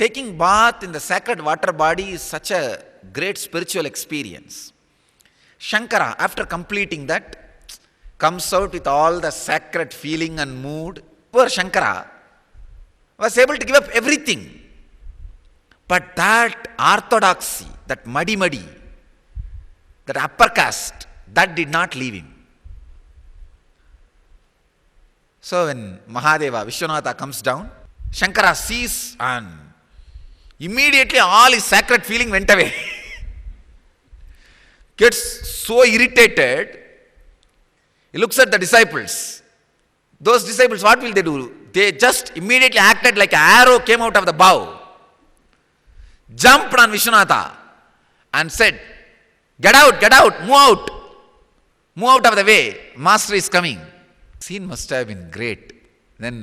taking bath in the sacred water body is such a great spiritual experience. Shankara, after completing that, comes out with all the sacred feeling and mood. Poor Shankara was able to give up everything. But that orthodoxy, that muddy, that upper caste, that did not leave him. So when Mahadeva, Vishwanatha comes down, Shankara sees and immediately all his sacred feeling went away. Gets so irritated, he looks at the disciples. Those disciples, what will they do? They just immediately acted like an arrow came out of the bow, jumped on Vishwanatha and said, get out, move out of the way, master is coming. Scene must have been great. Then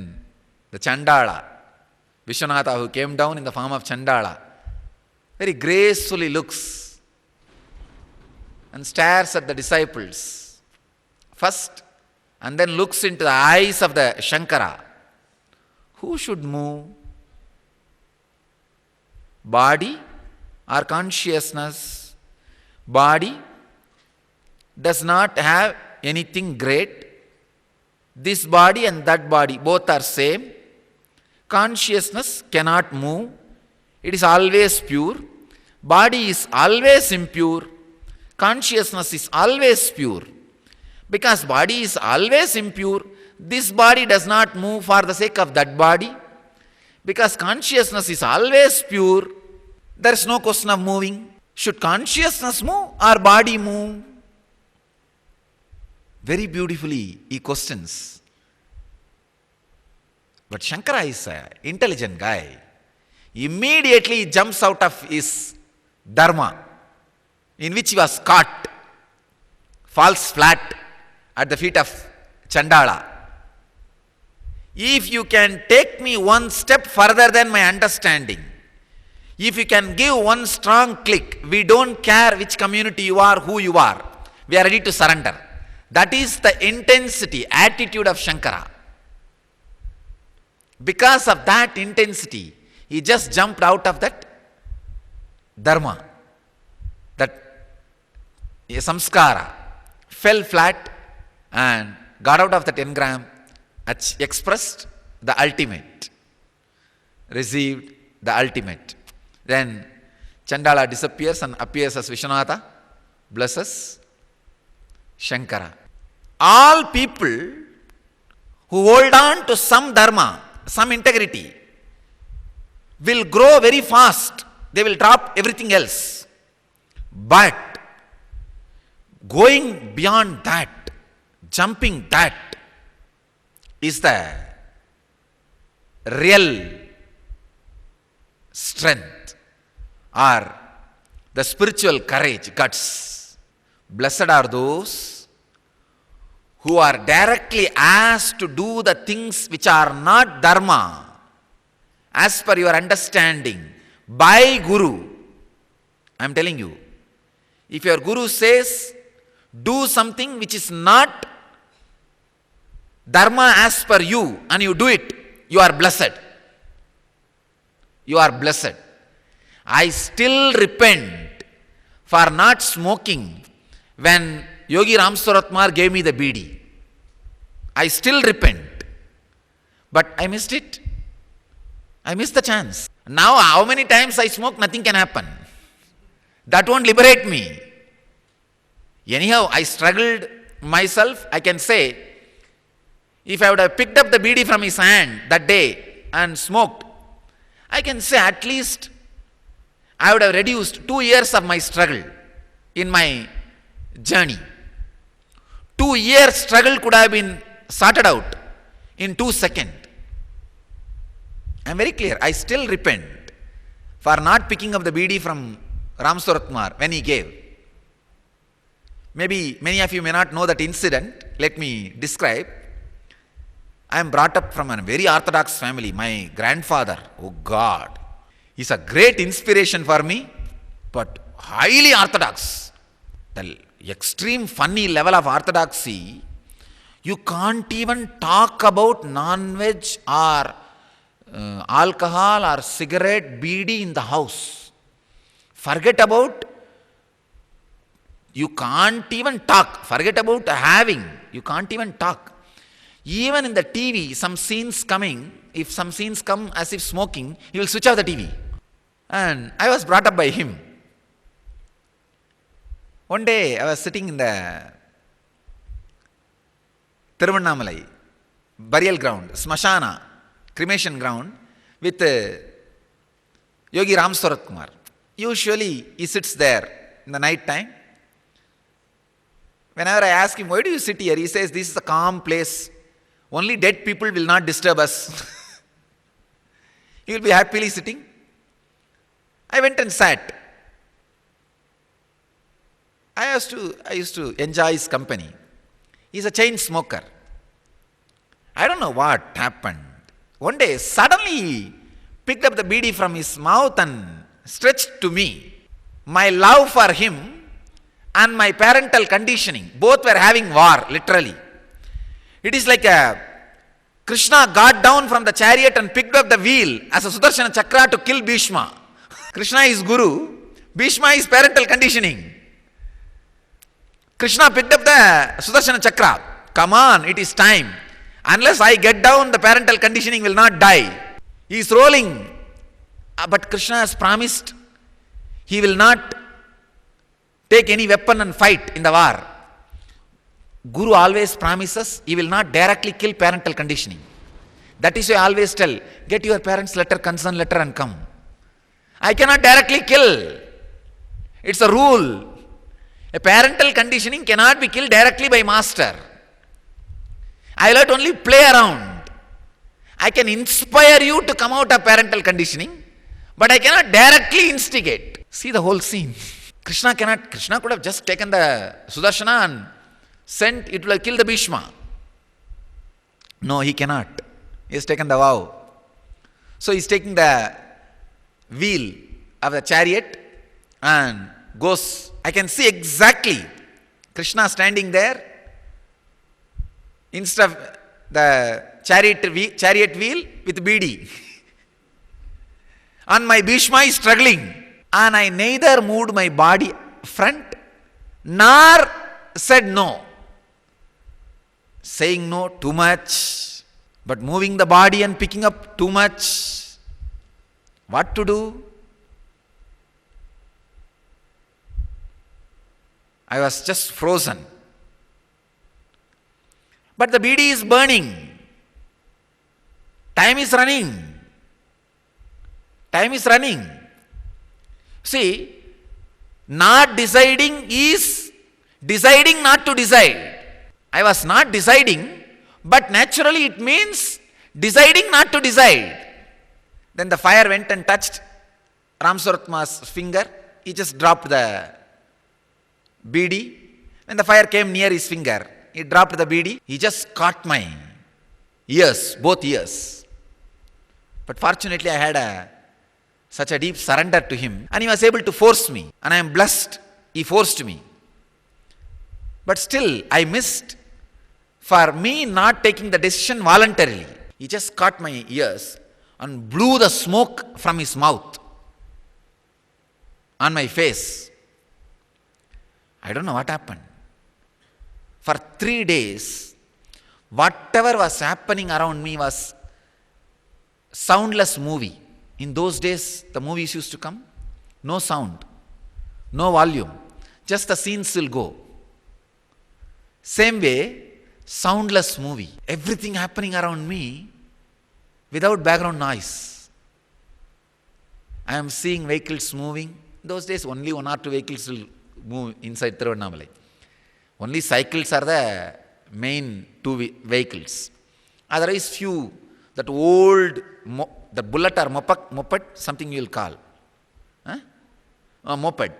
the Chandala, Vishwanatha, who came down in the form of Chandala, very gracefully looks and stares at the disciples first, and then looks into the eyes of the Shankara. Who should move? Body or consciousness? Body does not have anything great. This body and that body, both are same. Consciousness cannot move. It is always pure. Body is always impure. Consciousness is always pure. Because body is always impure, this body does not move for the sake of that body. Because consciousness is always pure, there is no question of moving. Should consciousness move or body move? Very beautifully he questions. But Shankara is an intelligent guy. Immediately he jumps out of his dharma, in which he was caught, falls flat at the feet of Chandala. If you can take me one step further than my understanding, if you can give one strong click, we don't care which community you are, who you are, we are ready to surrender. That is the intensity, attitude of Shankara. Because of that intensity, he just jumped out of that dharma, that samskara, fell flat and got out of that engram, expressed the ultimate, received the ultimate. Then Chandala disappears and appears as Vishwanatha, blesses Shankara. All people who hold on to some dharma, some integrity, will grow very fast. They will drop everything else. But going beyond that, jumping that, is the real strength or the spiritual courage, guts. Blessed are those who are directly asked to do the things which are not dharma, as per your understanding, by Guru. I am telling you, if your Guru says, do something which is not dharma as per you, and you do it, you are blessed. You are blessed. I still repent for not smoking when Yogi Ram Suratmar gave me the bidi. I still repent. But I missed it. I missed the chance. Now how many times I smoke, nothing can happen. That won't liberate me. Anyhow, I struggled myself. I can say, if I would have picked up the bidi from his hand that day and smoked, I can say at least I would have reduced 2 years of my struggle in my journey. 2 years struggle could have been sorted out in 2 seconds. I am very clear. I still repent for not picking up the bidi from Ram Suratmar when he gave. Maybe many of you may not know that incident. Let me describe. I am brought up from a very orthodox family. My grandfather, oh God, is a great inspiration for me, but highly orthodox. The extreme funny level of orthodoxy, you can't even talk about non-veg or alcohol or cigarette, beedi in the house. Forget about, you can't even talk. Forget about having, you can't even talk. Even in the TV, some scenes coming, if some scenes come as if smoking, he will switch off the TV. And I was brought up by him. One day I was sitting in the Tiruvannamalai burial ground, Smashana, cremation ground, with Yogi Ram Sarat Kumar. Usually he sits there in the night time. Whenever I ask him, why do you sit here? He says, this is a calm place. Only dead people will not disturb us. He will be happily sitting. I went and sat. I used to enjoy his company. He's a chain smoker. I don't know what happened. One day, suddenly he picked up the beedi from his mouth and stretched to me. My love for him and my parental conditioning, both were having war, literally. It is like Krishna got down from the chariot and picked up the wheel as a Sudarshana Chakra to kill Bhishma. Krishna is Guru, Bhishma is parental conditioning. Krishna picked up the Sudarshana Chakra. Come on, it is time. Unless I get down, the parental conditioning will not die. He is rolling. But Krishna has promised he will not take any weapon and fight in the war. Guru always promises he will not directly kill parental conditioning. That is why I always tell, get your parents' letter, concern letter and come. I cannot directly kill. It's a rule. A parental conditioning cannot be killed directly by master. I will only play around. I can inspire you to come out of parental conditioning, but I cannot directly instigate. See the whole scene. Krishna could have just taken the Sudarshana and sent, it will have killed the Bhishma. No, he cannot. He has taken the vow. So he is taking the wheel of the chariot and goes. I can see exactly Krishna standing there instead of the chariot wheel with beedi. And my Bhishma is struggling. And I neither moved my body front nor said no. Saying no too much, but moving the body and picking up too much. What to do? I was just frozen. But the beedi is burning. Time is running. Time is running. See, not deciding is deciding not to decide. I was not deciding, but naturally it means deciding not to decide. Then the fire went and touched Ram Saratma's finger. He just dropped the beedi. When the fire came near his finger, he dropped the beedi. He just caught my ears, both ears. But fortunately I had such a deep surrender to him, and he was able to force me, and I am blessed he forced me. But still I missed for me not taking the decision voluntarily. He just caught my ears and blew the smoke from his mouth on my face. I don't know what happened. For 3 days, whatever was happening around me was soundless movie. In those days, the movies used to come, no sound, no volume, just the scenes will go. Same way, soundless movie. Everything happening around me without background noise. I am seeing vehicles moving. Those days, only 1 or 2 vehicles will move inside Tiruvannamalai. Only cycles are the main 2 vehicles. Otherwise, few, that old, the bullet or moped, something you will call. Moped.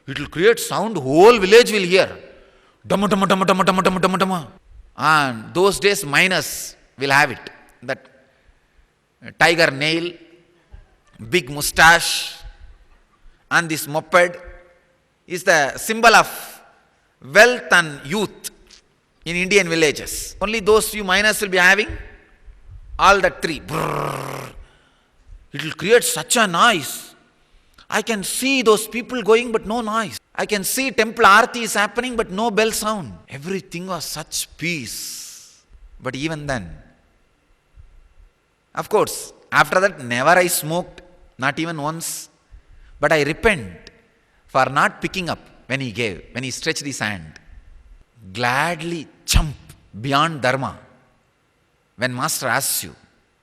It will create sound, whole village will hear. Dama, dama, dama, dama, dama, dama, dama, dama. And those days, miners will have it. That tiger nail, big mustache, and this moped is the symbol of wealth and youth in Indian villages. Only those few miners will be having. All the tree, brrr, it will create such a noise. I can see those people going but no noise. I can see temple aarti is happening but no bell sound. Everything was such peace. But even then, of course, after that never I smoked, not even once. But I repent for not picking up when he stretched his hand. Gladly jump beyond dharma. When master asks you,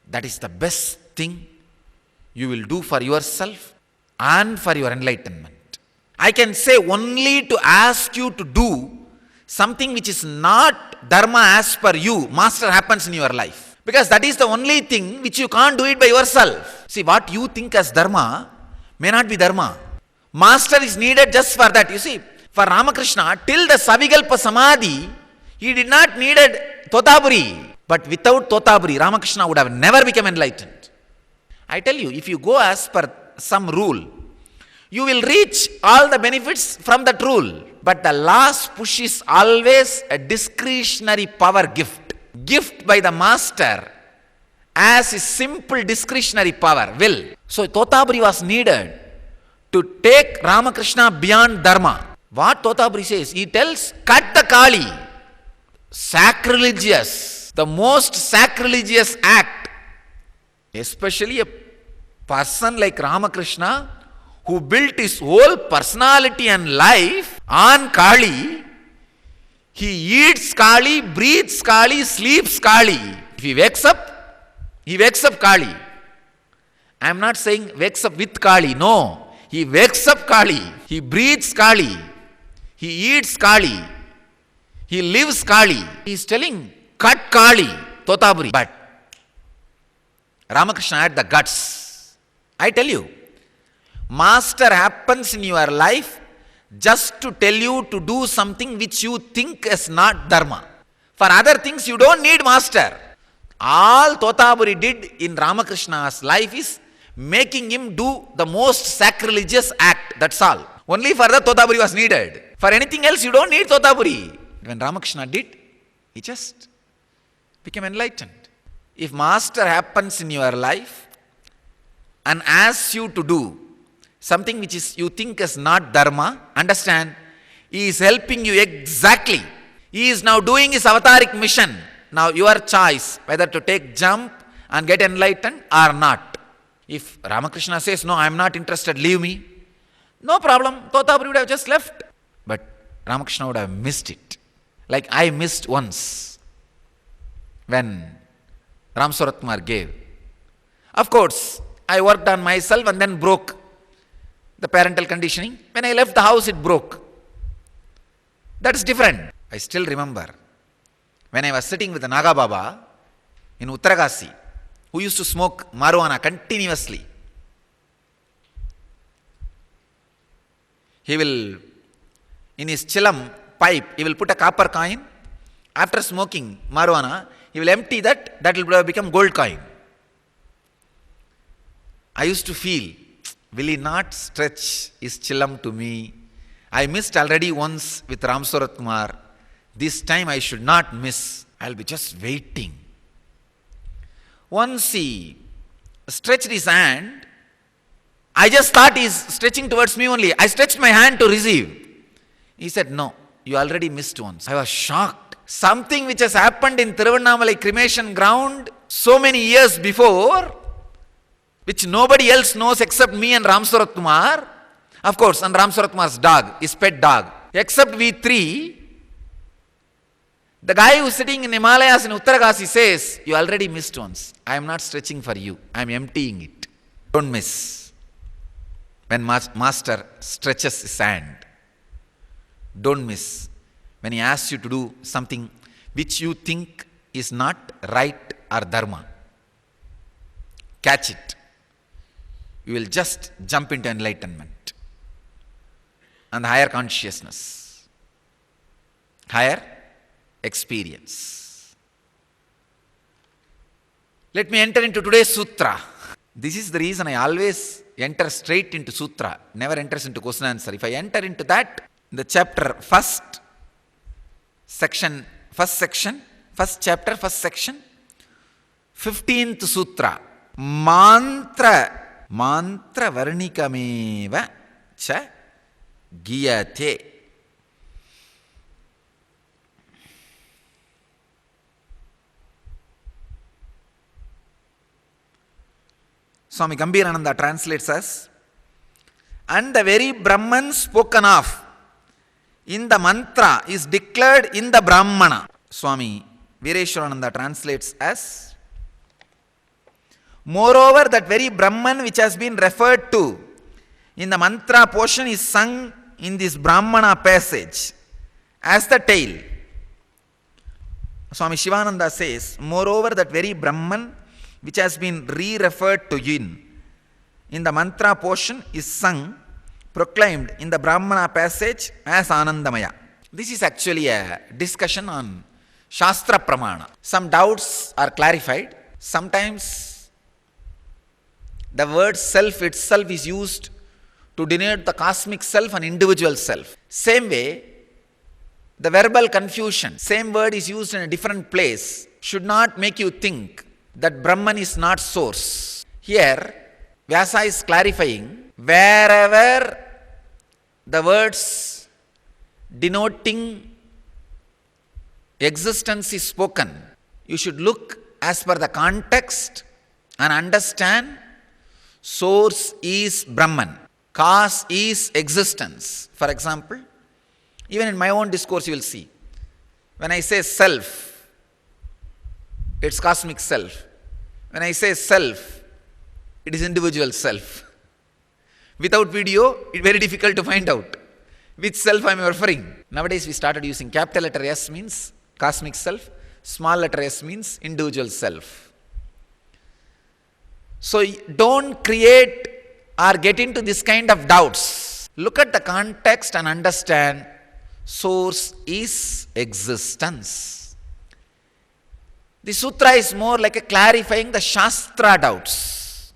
that is the best thing you will do for yourself and for your enlightenment. I can say only to ask you to do something which is not dharma as per you, master happens in your life. Because that is the only thing which you can't do it by yourself. See, what you think as dharma may not be dharma. Master is needed just for that. You see, for Ramakrishna, till the Savikalpa Samadhi, he did not needed Totaburi. But without Totaburi, Ramakrishna would have never become enlightened. I tell you, if you go as per some rule, you will reach all the benefits from that rule. But the last push is always a discretionary power gift. Gift by the master as a simple discretionary power, will. So Totaburi was needed to take Ramakrishna beyond dharma. What Totaburi says? He tells, cut the Kali. Sacrilegious. The most sacrilegious act. Especially a person like Ramakrishna who built his whole personality and life on Kali. He eats Kali, breathes Kali, sleeps Kali. If he wakes up Kali. I am not saying wakes up with Kali. No. He wakes up Kali. He breathes Kali. He eats Kali. He lives Kali. He is telling, cut Kali, Totaburi. But Ramakrishna had the guts. I tell you, master happens in your life just to tell you to do something which you think is not dharma. For other things you don't need master. All Totaburi did in Ramakrishna's life is making him do the most sacrilegious act. That's all. Only for that Totaburi was needed. For anything else you don't need Totaburi. When Ramakrishna did, he just became enlightened. If master happens in your life and asks you to do something which is you think is not dharma, understand, he is helping you exactly. He is now doing his avataric mission. Now your choice whether to take jump and get enlightened or not. If Ramakrishna says, no, I am not interested, leave me, no problem, Totaburi would have just left. But Ramakrishna would have missed it. Like I missed once when Ram Surat Kumar gave. Of course, I worked on myself and then broke the parental conditioning. When I left the house, it broke. That's different. I still remember when I was sitting with the Naga Baba in Uttaragasi, who used to smoke marijuana continuously. He will, in his chilam pipe, he will put a copper coin. After smoking marijuana, he will empty that will become gold coin. I used to feel, will he not stretch his chilam to me? I missed already once with Ram Surat Kumar. This time I should not miss. I'll be just waiting. Once he stretched his hand, I just thought he's stretching towards me only. I stretched my hand to receive. He said, no, you already missed once. I was shocked. Something which has happened in Tiruvannamalai cremation ground so many years before, which nobody else knows except me and Ram Surat Kumar. Of course, and Ram Surat Kumar's dog, his pet dog. Except we three, the guy who's sitting in Himalayas in Uttaragasi says, you already missed once. I am not stretching for you. I am emptying it. Don't miss. When master stretches his hand, don't miss. When he asks you to do something which you think is not right or dharma, catch it. You will just jump into enlightenment and higher consciousness, higher experience. Let me enter into today's sutra. This is the reason I always enter straight into sutra, never enters into question answer. If I enter into that, the chapter first chapter, first section, 15th Sutra. Mantra varnikameva cha giyate. Swami Gambhirananda translates as, and the very Brahman spoken of in the mantra is declared in the Brahmana. Swami Vireshwarananda translates as, moreover, that very Brahman which has been referred to in the mantra portion is sung in this Brahmana passage as the tale. Swami Shivananda says, moreover, that very Brahman which has been re-referred to in the mantra portion is sung, proclaimed in the Brahmana passage as Anandamaya. This is actually a discussion on Shastra Pramana. Some doubts are clarified. Sometimes the word self itself is used to denote the cosmic self and individual self. Same way, the verbal confusion, same word is used in a different place, should not make you think that Brahman is not source. Here, Vyasa is clarifying, wherever the words denoting existence is spoken, you should look as per the context and understand source is Brahman, cause is existence. For example, even in my own discourse you will see, when I say self, it's cosmic self. When I say self, it is individual self. Without video, it's very difficult to find out which self I am referring. Nowadays we started using capital letter S means cosmic self, small letter s means individual self. So don't create or get into this kind of doubts. Look at the context and understand source is existence. The sutra is more like a clarifying the Shastra doubts,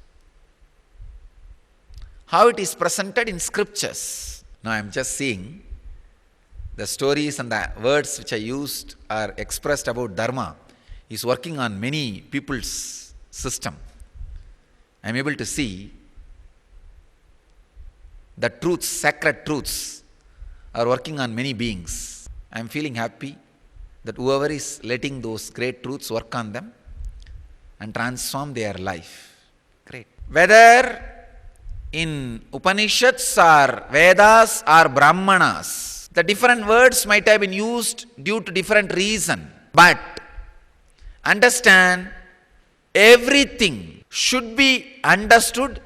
how it is presented in scriptures. Now I am just seeing the stories and the words which I used are expressed about Dharma is working on many people's system. I am able to see the truths, sacred truths are working on many beings. I am feeling happy that whoever is letting those great truths work on them and transform their life. Great. Whether in Upanishads or Vedas or Brahmanas, the different words might have been used due to different reason. But understand, everything should be understood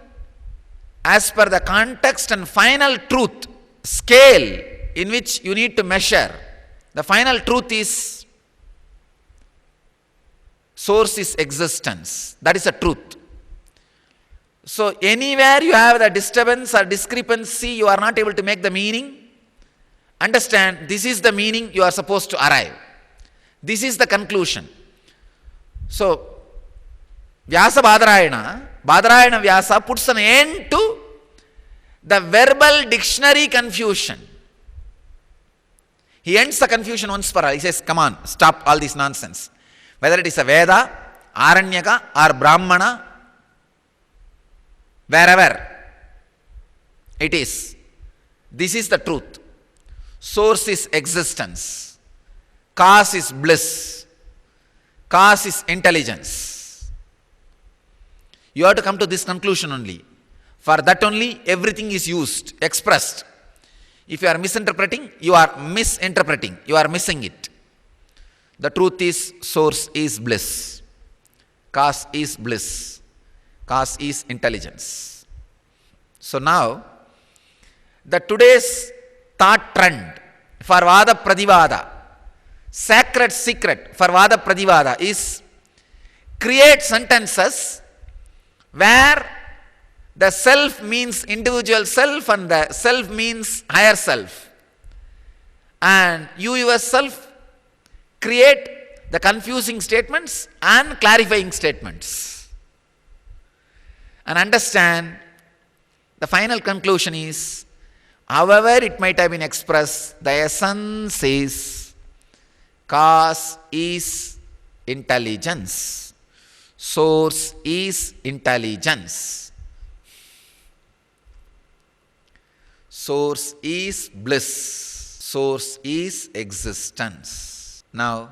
as per the context and final truth, scale in which you need to measure. The final truth is source is existence. That is a truth. So anywhere you have the disturbance or discrepancy, you are not able to make the meaning, understand this is the meaning you are supposed to arrive. This is the conclusion. So Vyasa Badarayana Vyasa puts an end to the verbal dictionary confusion. He ends the confusion once for all. He says, come on, stop all this nonsense. Whether it is a Veda, Aranyaka or Brahmana, wherever it is, this is the truth. Source is existence. Cause is bliss. Cause is intelligence. You have to come to this conclusion only. For that only everything is used, expressed. If you are misinterpreting, you are misinterpreting. You are missing it. The truth is source is bliss. Cause is bliss. Cause is intelligence. So now, the today's thought trend for Vada Pradivada, sacred secret for Vada Pradivada is create sentences where the self means individual self and the self means higher self. And you yourself create the confusing statements and clarifying statements. And understand the final conclusion is, however it might have been expressed, the essence is cause is intelligence. Source is intelligence. Source is bliss. Source is existence. Now,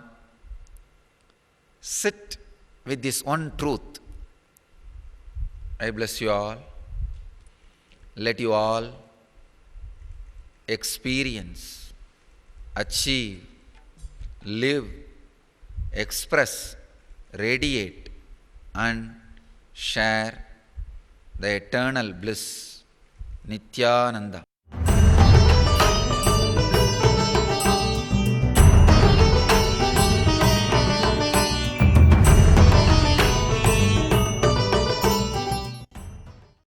sit with this one truth. I bless you all. Let you all experience, achieve, live, express, radiate, and share the eternal bliss, Nityananda.